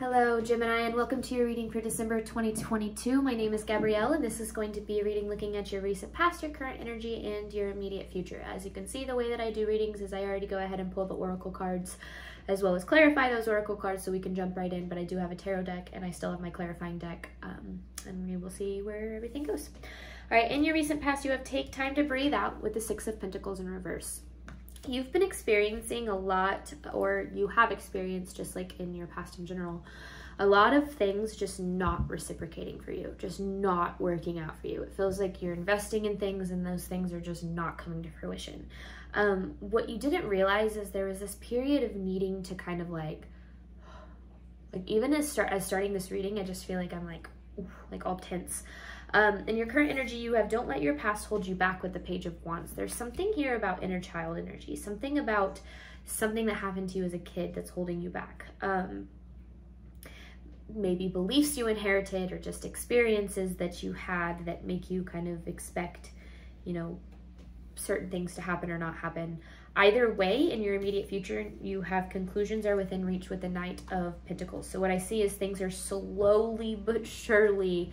Hello Gemini, and welcome to your reading for December 2022. My name is Gabrielle, and this is going to be a reading looking at your recent past, your current energy, and your immediate future. As you can see, the way that I do readings is I already go ahead and pull the oracle cards as well as clarify those oracle cards so we can jump right in, but I do have a tarot deck and I still have my clarifying deck, and we will see where everything goes. All right, in your recent past, you have take time to breathe out with the Six of Pentacles in reverse. You've been experiencing a lot, or you have experienced, just like in your past in general, a lot of things just not reciprocating for you, just not working out for you. It feels like you're investing in things and those things are just not coming to fruition. What you didn't realize is there was this period of needing to kind of like even as starting this reading, I just feel like I'm like all tense. In your current energy, you have don't let your past hold you back with the Page of Wands. There's something here about inner child energy, something about something that happened to you as a kid that's holding you back. Maybe beliefs you inherited or just experiences that you had that make you kind of expect, you know, certain things to happen or not happen. Either way, in your immediate future, you have conclusions are within reach with the Knight of Pentacles. So what I see is things are slowly but surely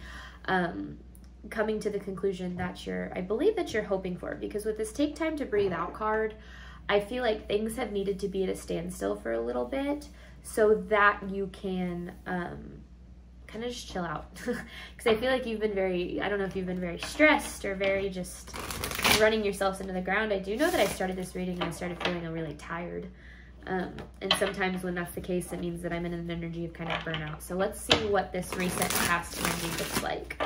coming to the conclusion that I believe that you're hoping for, because with this take time to breathe out card, I feel like things have needed to be at a standstill for a little bit so that you can kind of just chill out. Because I feel like you've been I don't know if you've been very stressed or very just running yourselves into the ground. I do know that I started this reading and I started feeling really tired. And sometimes when that's the case, it means that I'm in an energy of kind of burnout. So let's see what this recent past energy looks like.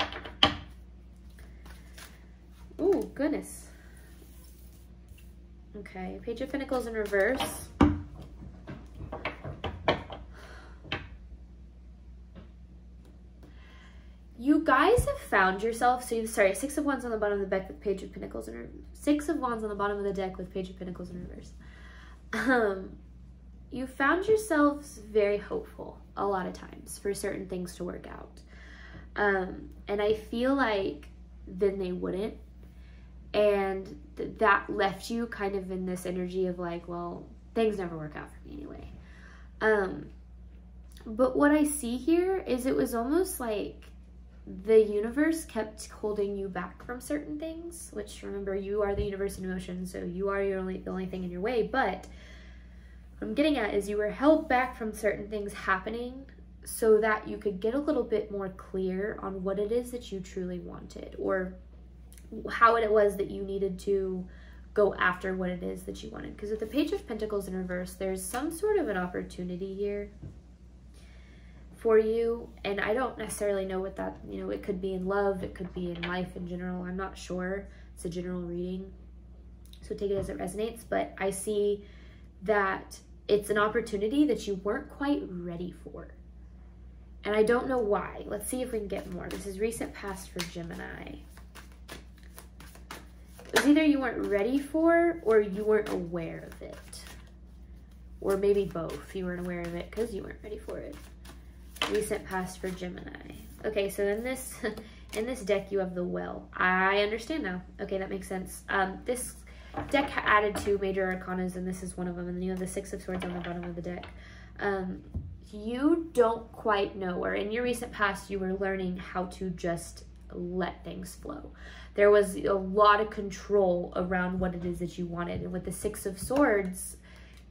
Ooh, goodness. Okay, Page of Pentacles in reverse. You guys have found yourself, sorry, Six of Wands on the bottom of the deck with Page of Pentacles in reverse. Six of Wands on the bottom of the deck with Page of Pentacles in reverse. You found yourselves very hopeful a lot of times for certain things to work out. And I feel like then they wouldn't. And that left you kind of in this energy of like, well, things never work out for me anyway. But what I see here is it was almost like the universe kept holding you back from certain things, which, remember, you are the universe in motion, so you are the only thing in your way. But what I'm getting at is you were held back from certain things happening so that you could get a little bit more clear on what it is that you truly wanted, or how it was that you needed to go after what it is that you wanted. Because with the Page of Pentacles in reverse, there's some sort of an opportunity here for you, and I don't necessarily know what that, you know, it could be in love, it could be in life in general, I'm not sure. It's a general reading, so take it as it resonates, but I see that it's an opportunity that you weren't quite ready for, and I don't know why. Let's see if we can get more. This is recent past for Gemini. It was either you weren't ready for or you weren't aware of it, or maybe both. You weren't aware of it because you weren't ready for it. Recent past for Gemini. Okay, so in this in this deck you have the Well. I understand now. Okay, that makes sense. This deck added 2 major arcanas, and this is one of them. And then you have the Six of Swords on the bottom of the deck. You don't quite know, or in your recent past you were learning how to just let things flow. There was a lot of control around what it is that you wanted, and with the Six of Swords,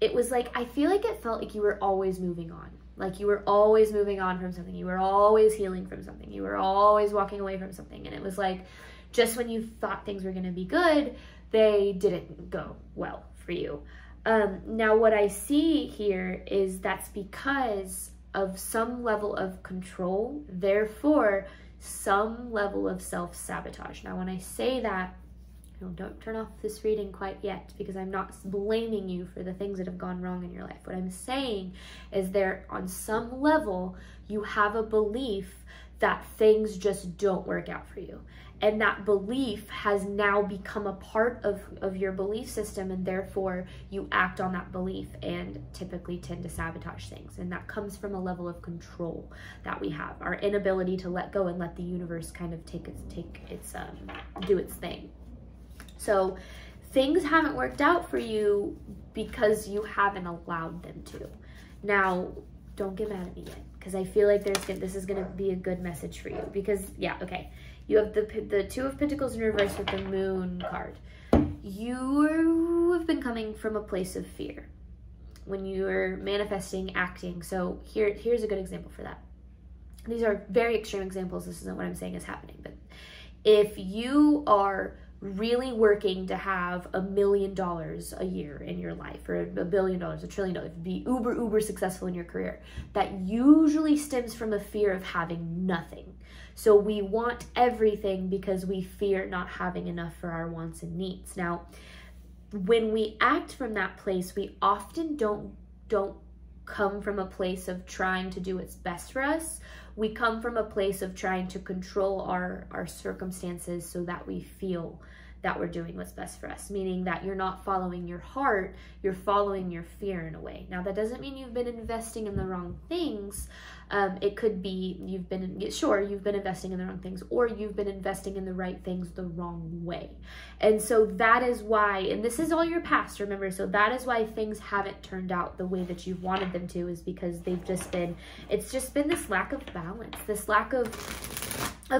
it was like, I feel like it felt like you were always moving on. Like you were always moving on from something. You were always healing from something. You were always walking away from something. And it was like, just when you thought things were going to be good, they didn't go well for you. Now, what I see here is that's because of some level of control, therefore some level of self-sabotage. Now, when I say that, don't turn off this reading quite yet, because I'm not blaming you for the things that have gone wrong in your life. What I'm saying is there, on some level, you have a belief that things just don't work out for you. And that belief has now become a part of your belief system, and therefore you act on that belief and typically tend to sabotage things. And that comes from a level of control that we have, our inability to let go and let the universe kind of do its thing. So things haven't worked out for you because you haven't allowed them to. Now, don't get mad at me yet, because I feel like this is going to be a good message for you. Because, yeah, okay. You have the Two of Pentacles in reverse with the Moon card. You have been coming from a place of fear when you're manifesting, acting. So here's a good example for that. These are very extreme examples. This isn't what I'm saying is happening. But if you are really working to have $1 million a year in your life, or $1 billion, $1 trillion, be uber successful in your career, that usually stems from a fear of having nothing. So we want everything because we fear not having enough for our wants and needs. Now, when we act from that place, we often don't come from a place of trying to do what's best for us. We come from a place of trying to control our circumstances so that we feel that we're doing what's best for us, meaning that you're not following your heart, you're following your fear in a way. Now, that doesn't mean you've been investing in the wrong things. It could be you've been investing in the wrong things, or you've been investing in the right things the wrong way. And so that is why, and this is all your past, remember, so that is why things haven't turned out the way that you've wanted them to, is because it's just been this lack of balance, this lack of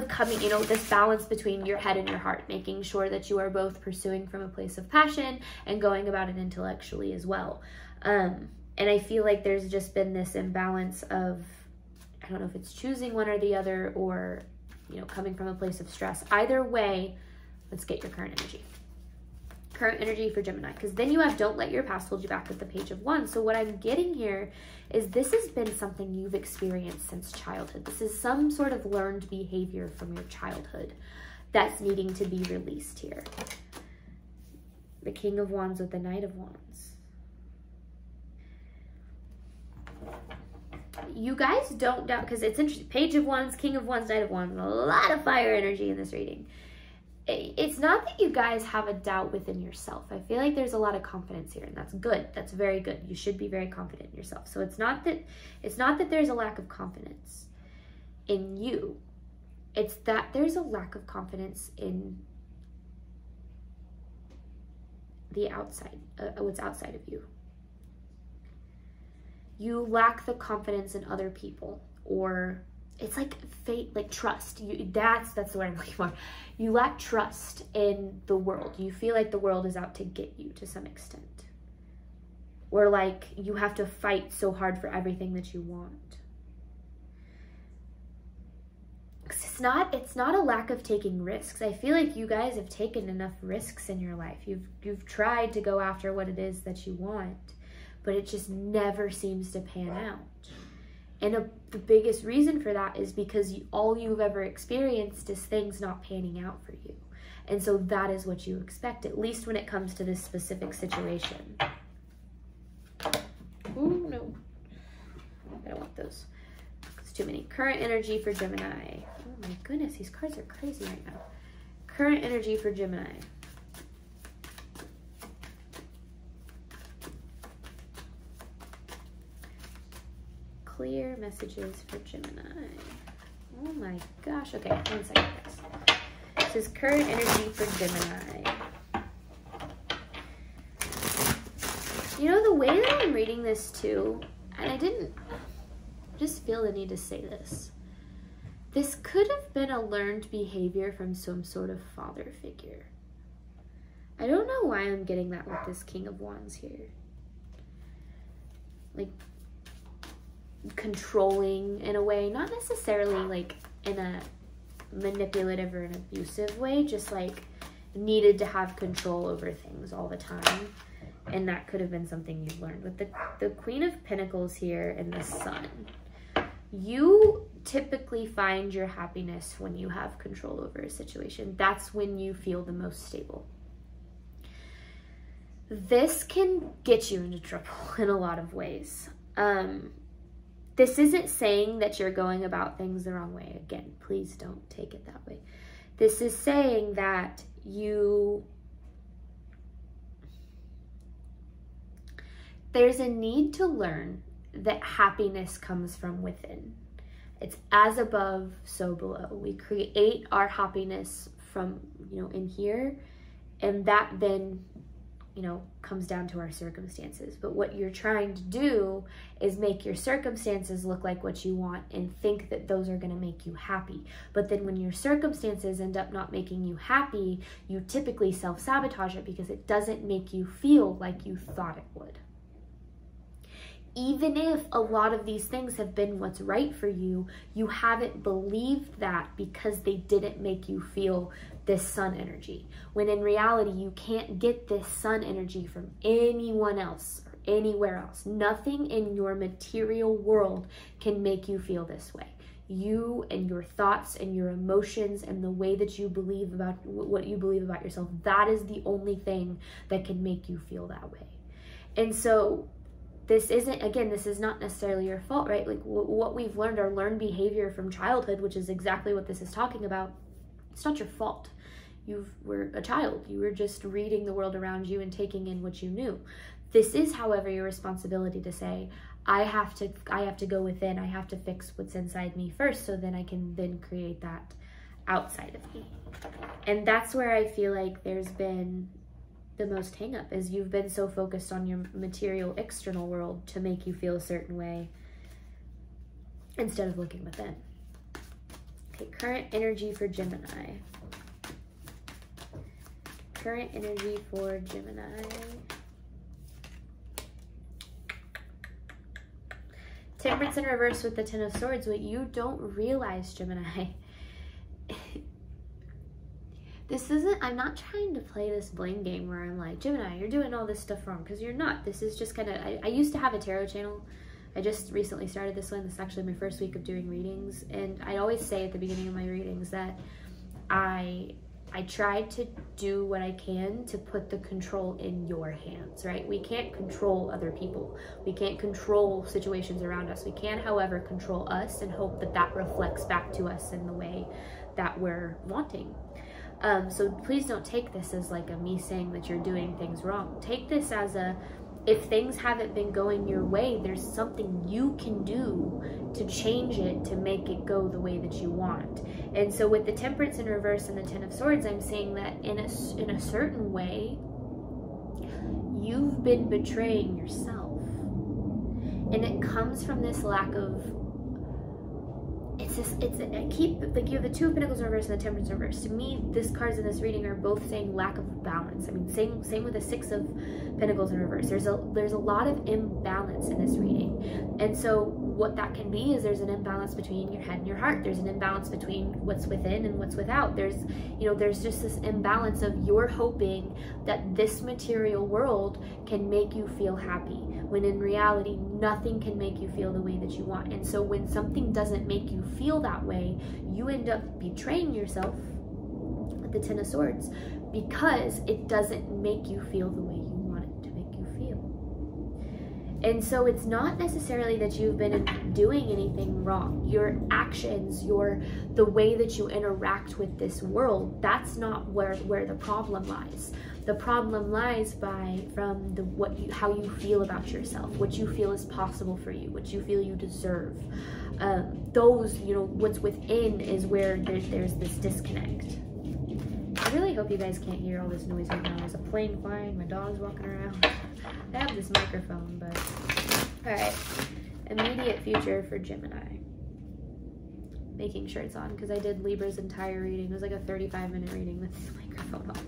coming, this balance between your head and your heart, making sure that you are both pursuing from a place of passion and going about it intellectually as well. And I feel like there's just been this imbalance of, I don't know if it's choosing one or the other, or, coming from a place of stress. Either way, let's get your current energy. Current energy for Gemini, because then you have don't let your past hold you back with the Page of Wands. So what I'm getting here is this has been something you've experienced since childhood. This is some sort of learned behavior from your childhood that's needing to be released here. The King of Wands with the Knight of Wands. You guys don't doubt, because it's interesting. Page of Wands, King of Wands, Knight of Wands, a lot of fire energy in this reading. It's not that you guys have a doubt within yourself. I feel like there's a lot of confidence here, and that's good. That's very good. You should be very confident in yourself. So it's not that there's a lack of confidence in you. It's that there's a lack of confidence in the outside, what's outside of you. You lack the confidence in other people, or it's like faith, like trust. That's the word I'm looking for. You lack trust in the world. You feel like the world is out to get you to some extent. Or like you have to fight so hard for everything that you want. It's not a lack of taking risks. I feel like you guys have taken enough risks in your life. You've tried to go after what it is that you want, but it just never seems to pan out. And the biggest reason for that is because all you've ever experienced is things not panning out for you. And so that is what you expect, at least when it comes to this specific situation. Ooh, no. I don't want those. It's too many. Current energy for Gemini. Oh my goodness, these cards are crazy right now. Current energy for Gemini. Clear messages for Gemini. Oh my gosh. Okay, 1 second, guys. This is current energy for Gemini. The way that I'm reading this too, and I just feel the need to say this. This could have been a learned behavior from some sort of father figure. I don't know why I'm getting that with this King of Wands here. Like, controlling in a way, not necessarily like in a manipulative or an abusive way, just like needed to have control over things all the time. And that could have been something you've learned. With the Queen of Pentacles here and the Sun, you typically find your happiness when you have control over a situation. That's when you feel the most stable. This can get you into trouble in a lot of ways. This isn't saying that you're going about things the wrong way. Again, please don't take it that way. This is saying that there's a need to learn that happiness comes from within. It's as above, so below. We create our happiness from, in here, and that then you know, comes down to our circumstances. But what you're trying to do is make your circumstances look like what you want and think that those are going to make you happy. But then when your circumstances end up not making you happy, you typically self-sabotage it because it doesn't make you feel like you thought it would. Even if a lot of these things have been what's right for you, you haven't believed that because they didn't make you feel this sun energy. When in reality, you can't get this sun energy from anyone else or anywhere else. Nothing in your material world can make you feel this way. You and your thoughts and your emotions and the way that you believe about what you believe about yourself, that is the only thing that can make you feel that way. And so this isn't, again, this is not necessarily your fault, right? Like what we've learned, our learned behavior from childhood, which is exactly what this is talking about, it's not your fault. You were a child. You were just reading the world around you and taking in what you knew. This is, however, your responsibility to say, I have to go within. I have to fix what's inside me first, so then I can then create that outside of me. And that's where I feel like there's been the most hang up, is you've been so focused on your material external world to make you feel a certain way instead of looking within. Okay, current energy for Gemini. Current energy for Gemini. Temperance in reverse with the Ten of Swords. What you don't realize, Gemini, this isn't, I'm not trying to play this blame game where I'm like, Gemini, you're doing all this stuff wrong, because you're not. This is just kind of, I used to have a tarot channel. I just recently started this one. This is actually my first week of doing readings. And I always say at the beginning of my readings that I tried to do what I can to put the control in your hands, right? We can't control other people. We can't control situations around us. We can, however, control us and hope that that reflects back to us in the way that we're wanting. So please don't take this as like a me saying that you're doing things wrong. Take this as a, if things haven't been going your way, there's something you can do to change it, to make it go the way that you want. And so with the Temperance in reverse and the Ten of Swords, I'm saying that in a certain way, you've been betraying yourself. And it comes from this lack of, I keep, like, you have the Two of Pentacles in reverse and the Temperance in reverse. To me, these cards in this reading are both saying lack of balance. I mean, same with the Six of Pentacles in reverse. There's a lot of imbalance in this reading. And so what that can be is there's an imbalance between your head and your heart. There's an imbalance between what's within and what's without. There's just this imbalance of you're hoping that this material world can make you feel happy, when in reality, nothing can make you feel the way that you want. And so when something doesn't make you feel that way, you end up betraying yourself with the Ten of Swords, because it doesn't make you feel the way you want it to make you feel. And so it's not necessarily that you've been doing anything wrong. Your actions, the way that you interact with this world, that's not where the problem lies. The problem lies from how you feel about yourself, what you feel is possible for you, what you feel you deserve. What's within is where there's this disconnect. I really hope you guys can't hear all this noise right now. There's a plane flying, my dog's walking around. I have this microphone, but all right. Immediate future for Gemini. Making sure it's on, because I did Libra's entire reading. It was like a 35-minute reading with the microphone off.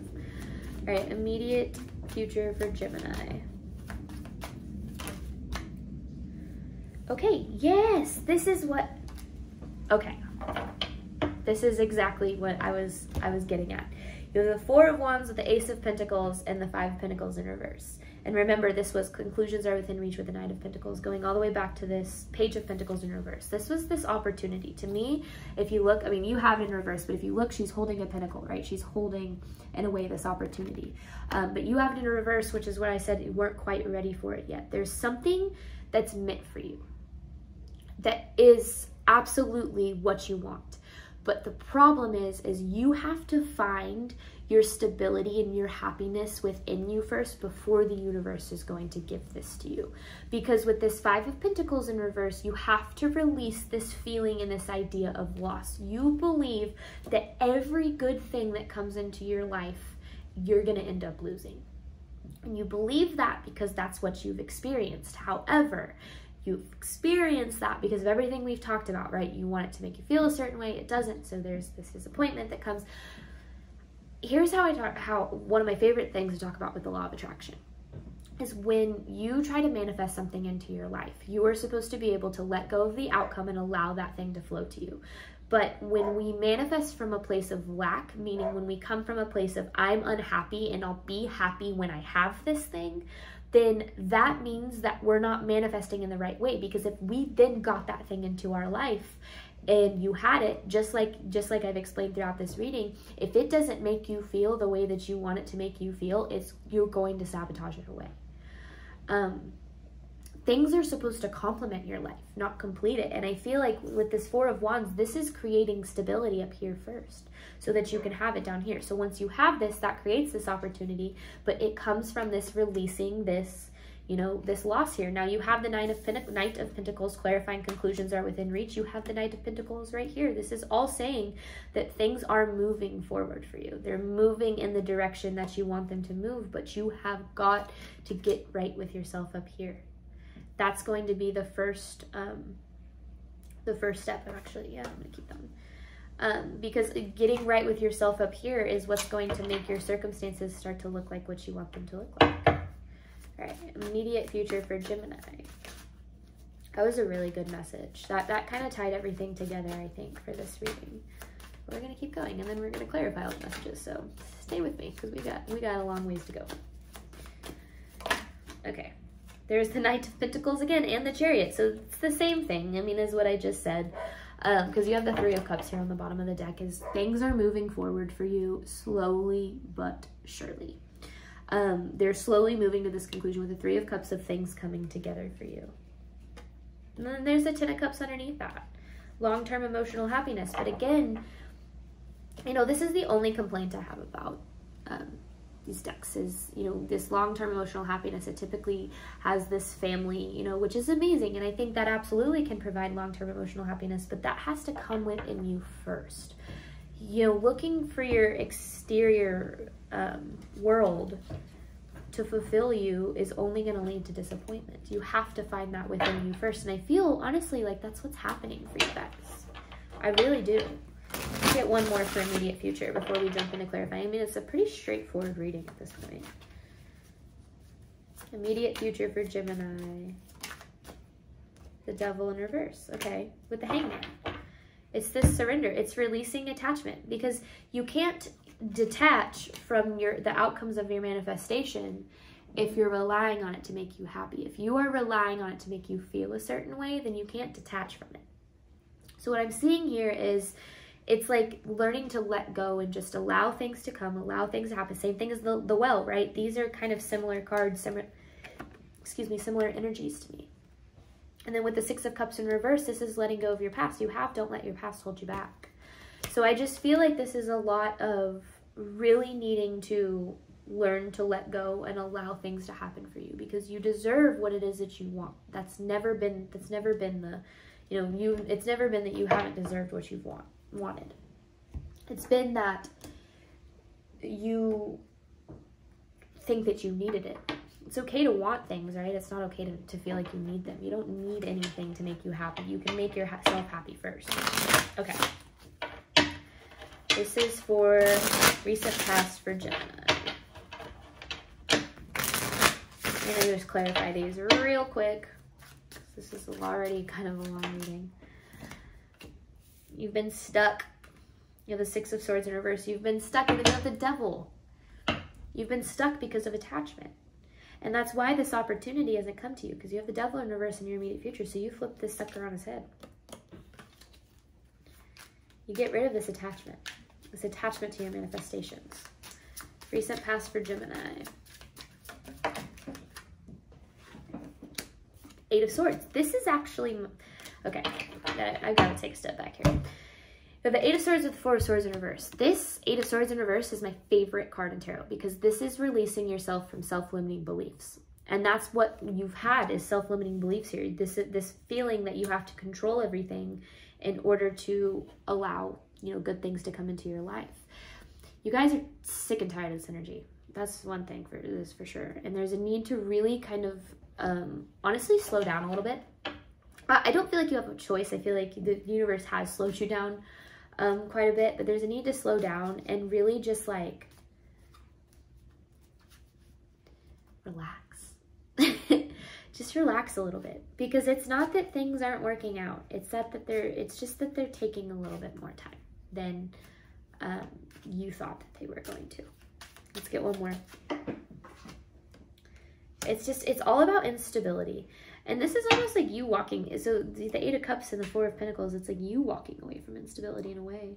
All right, immediate future for Gemini. Okay, yes, this is what, okay. This is exactly what I was getting at. You have the Four of Wands with the Ace of Pentacles and the Five of Pentacles in reverse. And remember, this was conclusions are within reach with the Knight of Pentacles, going all the way back to this Page of Pentacles in reverse. This was this opportunity. To me, if you look, I mean, you have it in reverse, but if you look, she's holding a pentacle, right? She's holding, in a way, this opportunity. But you have it in reverse, which is what I said, you weren't quite ready for it yet. There's something that's meant for you that is absolutely what you want. But the problem is you have to find your stability and your happiness within you first before the universe is going to give this to you. Because with this Five of Pentacles in reverse, you have to release this feeling and this idea of loss. You believe that every good thing that comes into your life, you're going to end up losing. And you believe that because that's what you've experienced. However, you've experienced that because of everything we've talked about, right? You want it to make you feel a certain way, it doesn't. So there's this disappointment that comes. Here's how one of my favorite things to talk about with the law of attraction is when you try to manifest something into your life, you are supposed to be able to let go of the outcome and allow that thing to flow to you. But when we manifest from a place of lack, meaning when we come from a place of I'm unhappy and I'll be happy when I have this thing, then that means that we're not manifesting in the right way. Because if we then got that thing into our life and you had it, just like I've explained throughout this reading, if it doesn't make you feel the way that you want it to make you feel, you're going to sabotage it away. Things are supposed to complement your life, not complete it. And I feel like with this Four of Wands, this is creating stability up here first so that you can have it down here. So once you have this, that creates this opportunity, but it comes from this releasing this, you know, this loss here. Now you have the Knight of Pentacles, clarifying conclusions are within reach. You have the Knight of Pentacles right here. This is all saying that things are moving forward for you. They're moving in the direction that you want them to move, but you have got to get right with yourself up here. That's going to be the first step. Actually, yeah, I'm gonna keep them. Because getting right with yourself up here is what's going to make your circumstances start to look like what you want them to look like. All right, immediate future for Gemini. That was a really good message. That kind of tied everything together, I think, for this reading. We're gonna keep going, and then we're gonna clarify all the messages. So stay with me because we got a long ways to go. Okay. There's the Knight of Pentacles again and the Chariot. So it's the same thing, I mean, as what I just said. Because you have the Three of Cups here on the bottom of the deck, is things are moving forward for you slowly but surely. They're slowly moving to this conclusion with the Three of Cups of things coming together for you. And then there's the Ten of Cups underneath that. Long-term emotional happiness. But again, you know, this is the only complaint I have about these decks is, you know, this long-term emotional happiness. It typically has this family, you know, which is amazing. And I think that absolutely can provide long-term emotional happiness, but that has to come within you first. You know, looking for your exterior world to fulfill you is only going to lead to disappointment. You have to find that within you first. And I feel, honestly, like that's what's happening for you guys. I really do. Let's get one more for immediate future before we jump into clarifying. I mean, it's a pretty straightforward reading at this point. Immediate future for Gemini. The Devil in reverse. Okay, with the Hangman. It's this surrender. It's releasing attachment, because you can't detach from the outcomes of your manifestation if you're relying on it to make you happy. If you are relying on it to make you feel a certain way, then you can't detach from it. So what I'm seeing here is it's like learning to let go and just allow things to come, allow things to happen. Same thing as the Well, right? These are kind of similar cards, similar energies to me. And then with the Six of Cups in reverse, this is letting go of your past. Don't let your past hold you back. So I just feel like this is a lot of really needing to learn to let go and allow things to happen for you, because you deserve what it is that you want. That's never been the, you know, it's never been that you haven't deserved what you've wanted. It's been that you think that you needed it. It's okay to want things, right? It's not okay to feel like you need them. You don't need anything to make you happy. You can make yourself happy first. Okay. This is for recent past for Gemini. I'm going to just clarify these real quick. This is already kind of a long reading. You've been stuck. You have the Six of Swords in reverse. You've been stuck, and then you have the Devil. You've been stuck because of attachment. And that's why this opportunity hasn't come to you, because you have the Devil in reverse in your immediate future. So you flip this sucker on his head. You get rid of this attachment to your manifestations. Recent past for Gemini. Eight of Swords. This is actually, okay, I've got to take a step back here. So the Eight of Swords with the Four of Swords in reverse. This Eight of Swords in reverse is my favorite card in tarot, because this is releasing yourself from self-limiting beliefs. And that's what you've had, is self-limiting beliefs here. This feeling that you have to control everything in order to allow, you know, good things to come into your life. You guys are sick and tired of this energy. That's one thing for this for sure. And there's a need to really kind of, honestly, slow down a little bit. I don't feel like you have a choice. I feel like the universe has slowed you down quite a bit, but there's a need to slow down and really just like relax. Just relax a little bit, because it's not that things aren't working out. It's it's just that they're taking a little bit more time than you thought that they were going to. Let's get one more. It's all about instability. And this is almost like you walking. So the Eight of Cups and the Four of Pentacles, it's like you walking away from instability in a way.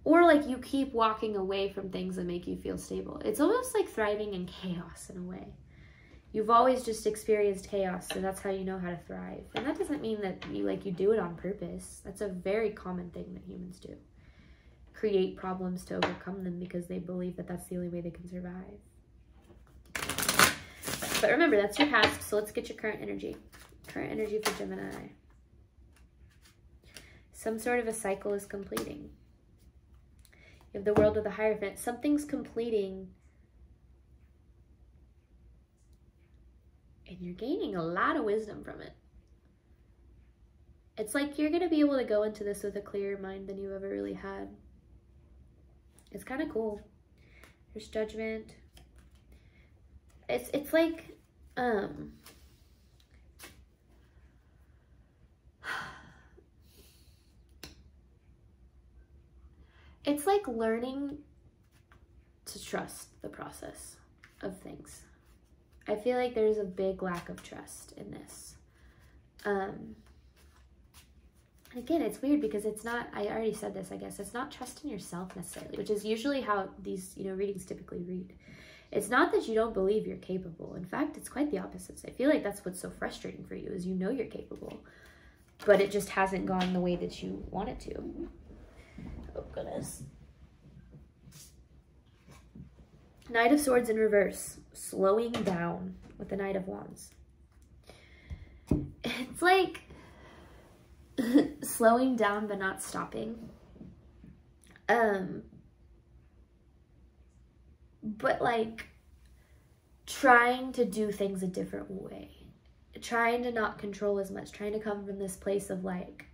Or like you keep walking away from things that make you feel stable. It's almost like thriving in chaos in a way. You've always just experienced chaos, so that's how you know how to thrive. And that doesn't mean that you do it on purpose. That's a very common thing that humans do. Create problems to overcome them because they believe that that's the only way they can survive. But remember, that's your past, so let's get your current energy. Current energy for Gemini. Some sort of a cycle is completing. You have the World with the Hierophant. Something's completing. And you're gaining a lot of wisdom from it. It's like you're going to be able to go into this with a clearer mind than you ever really had. It's kind of cool. There's Judgment. It's like, it's like learning to trust the process of things. I feel like there's a big lack of trust in this. And again, it's weird because it's not, I already said this, I guess, it's not trust in yourself necessarily, which is usually how these, readings typically read. It's not that you don't believe you're capable. In fact, it's quite the opposite. I feel like that's what's so frustrating for you, is you know you're capable, but it just hasn't gone the way that you want it to. Oh, goodness. Knight of Swords in reverse. Slowing down with the Knight of Wands. It's like slowing down but not stopping. But like trying to do things a different way. Trying to not control as much. Trying to come from this place of like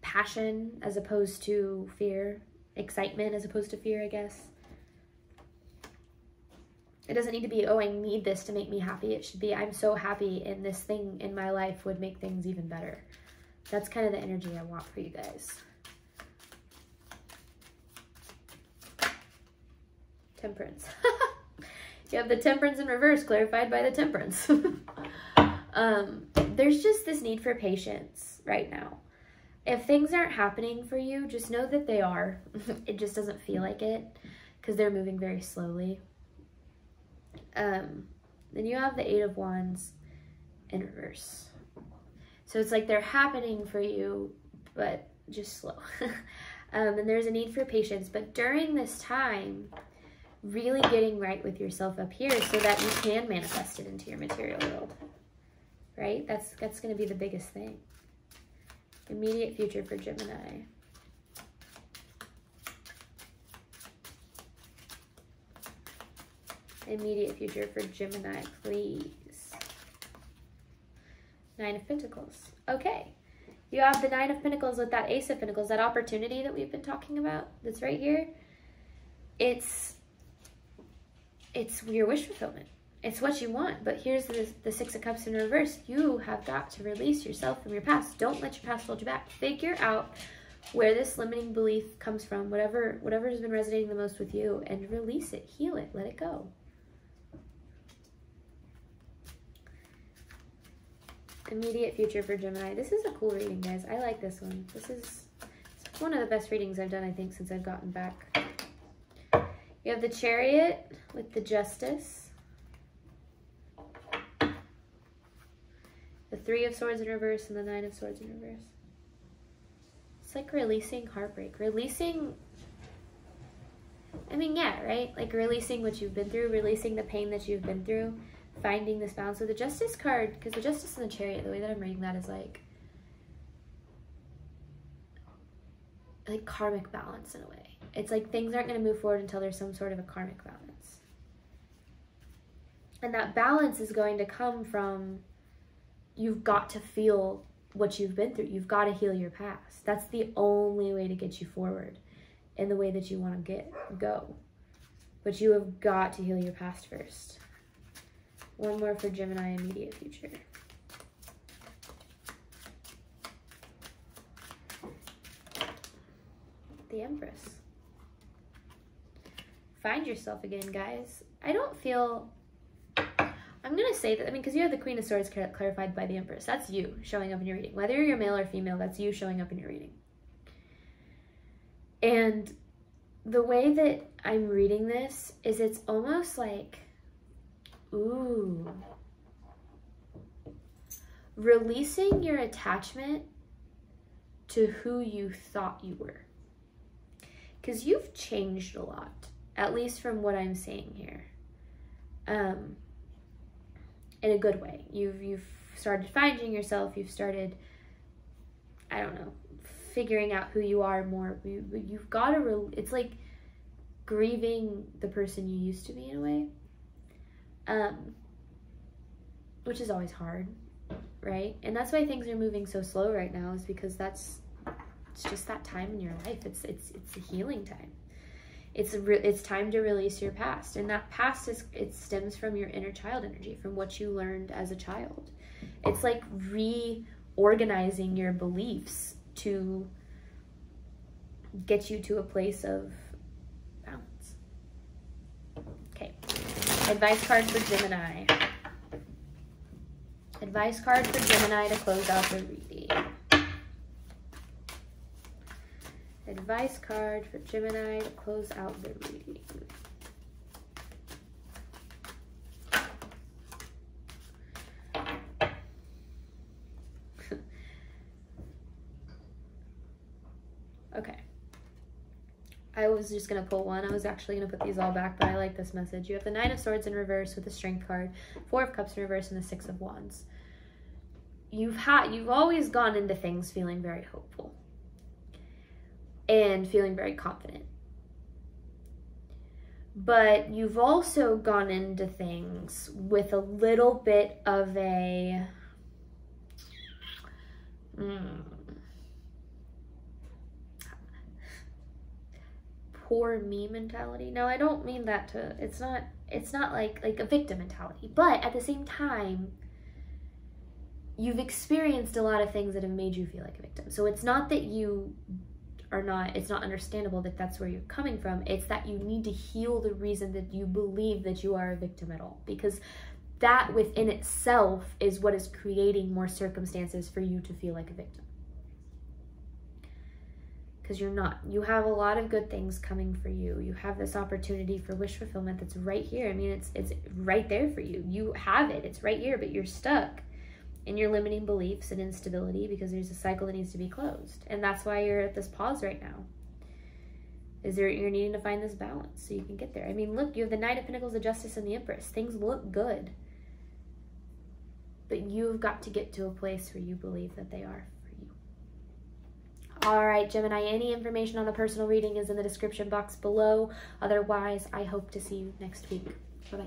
passion as opposed to fear. Excitement as opposed to fear, I guess. It doesn't need to be, oh, I need this to make me happy. It should be, I'm so happy and this thing in my life would make things even better. That's kind of the energy I want for you guys. Temperance. You have the Temperance in reverse, clarified by the Temperance. There's just this need for patience right now. If things aren't happening for you, just know that they are. It just doesn't feel like it because they're moving very slowly. Then you have the Eight of Wands in reverse. So it's like they're happening for you, but just slow. And there's a need for patience. But during this time, really getting right with yourself up here so that you can manifest it into your material world. Right? That's going to be the biggest thing. Immediate future for Gemini. Immediate future for Gemini, please. Nine of Pentacles. Okay. You have the Nine of Pentacles with that Ace of Pentacles, that opportunity that we've been talking about that's right here. It's your wish fulfillment. It's what you want, but here's the Six of Cups in reverse. You have got to release yourself from your past. Don't let your past hold you back. Figure out where this limiting belief comes from, whatever has been resonating the most with you, and release it, heal it, let it go. Immediate future for Gemini. This is a cool reading, guys. I like this one. It's one of the best readings I've done, I think, since I've gotten back. You have the Chariot with the Justice. The Three of Swords in reverse and the Nine of Swords in reverse. It's like releasing heartbreak. Releasing, I mean, yeah, right? Like releasing what you've been through, releasing the pain that you've been through, finding this balance with the Justice card. Because the Justice and the Chariot, the way that I'm reading that is like, like karmic balance in a way. It's like things aren't going to move forward until there's some sort of a karmic balance. And that balance is going to come from, you've got to feel what you've been through. You've got to heal your past. That's the only way to get you forward in the way that you want to go. But you have got to heal your past first. One more for Gemini immediate future. The Empress. Find yourself again, guys. I don't feel... I'm going to say that, I mean, because you have the Queen of Swords clarified by the Empress. That's you showing up in your reading. Whether you're male or female, that's you showing up in your reading. And the way that I'm reading this is it's almost like, ooh, releasing your attachment to who you thought you were. Because you've changed a lot, at least from what I'm seeing here. In a good way. You've started finding yourself. You've started, I don't know, figuring out who you are more. You've got to, it's like grieving the person you used to be in a way. Which is always hard, right? And that's why things are moving so slow right now, is because it's just that time in your life. It's a healing time. It's time to release your past, and that past it stems from your inner child energy, from what you learned as a child. It's like reorganizing your beliefs to get you to a place of balance. Okay, advice card for Gemini. Advice card for Gemini to close out the reading. Advice card for Gemini to close out the reading. Okay. I was just going to pull one. I was actually going to put these all back, but I like this message. You have the Nine of Swords in reverse with the Strength card, Four of Cups in reverse, and the Six of Wands. You've always gone into things feeling very hopeful and feeling very confident. But you've also gone into things with a little bit of a poor me mentality. Now, I don't mean that to, it's not like a victim mentality, but at the same time, you've experienced a lot of things that have made you feel like a victim. So it's not that you are not, it's not understandable that that's where you're coming from. It's that you need to heal the reason that you believe that you are a victim at all, because that within itself is what is creating more circumstances for you to feel like a victim. Because you're not. You have a lot of good things coming for you. You have this opportunity for wish fulfillment that's right here. I mean, it's right there for you. You have it. It's right here, but you're stuck in your limiting beliefs and instability because there's a cycle that needs to be closed. And that's why you're at this pause right now. You're needing to find this balance so you can get there. I mean, look, you have the Knight of Pentacles, the Justice, and the Empress. Things look good. But you've got to get to a place where you believe that they are for you. All right, Gemini, any information on the personal reading is in the description box below. Otherwise, I hope to see you next week. Bye-bye.